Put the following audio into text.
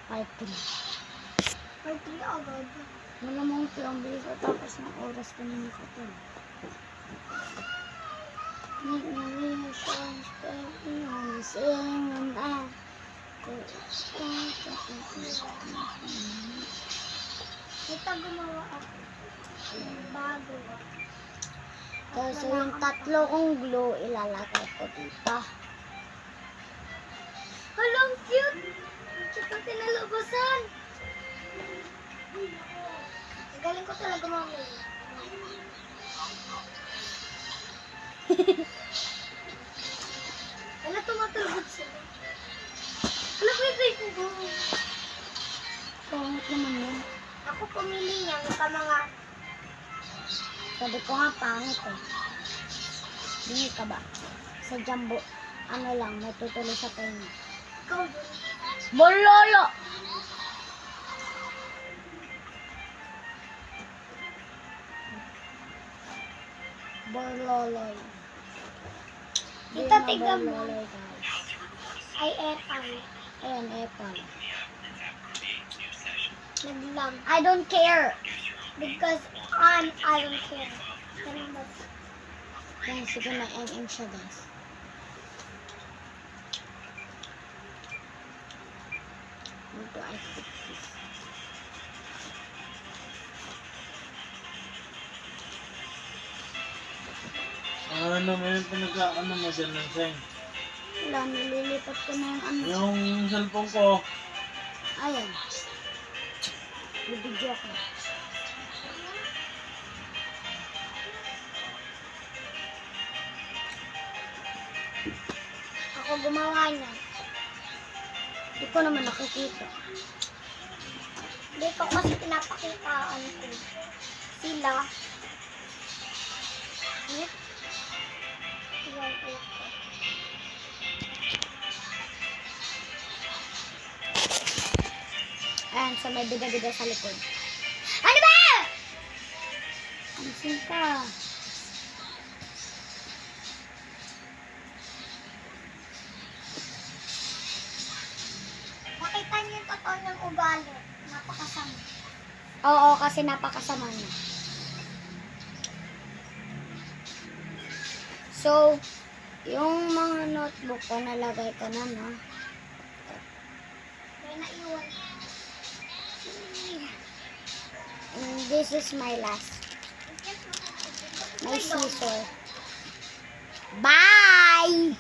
Part 3. Part 3 agad. Malamang ito ang bilis ko tapos ng oras ko nila ko ito. Make me wish on stepping on the ceiling and I Ito gumawa ako. Bago. Kasi yung tatlo kong glue ilalagay ko dito. Halang cute! Ito tinalabasan. Galing ko talaga mamaya. Ano tumatulog sila? Ano pwede ko ba? Pangit naman yun. Ako pumili niya sa mga... Sabi ko nga pangit eh. Hindi ka ba? Sa jumbo, ano lang, may tutuloy sa tenga. Ikaw doon. Bololo! Bololoy. Tita, tignan mo. Bololoy, guys. Ay, epal. Ayan, epal. Naglang. I don't care. Because I don't care. Ganun ba? Yan, sige na, siya, guys. Ito ay cookies. Ano, may pinagkaano mo siya ng sign. Wala, nililipat ko na yung ano. Yung cellphone ko, Ayan. Bibidyo ko. Ako gumawa niyan. Hindi ko naman nakikita. Hindi ko kasi pinapakitaan ko. Sila. Eh? Iwan ko. Ayan, so may biga-biga sa likod. Ano ba? Alisin ka. Nakita niyo yung totoo ng ugali. Napakasama. Oo, kasi napakasama niya. So, yung mga notebook ko, nalagay ko na, no? May naiwan. And this is my last. My scissor. Bye!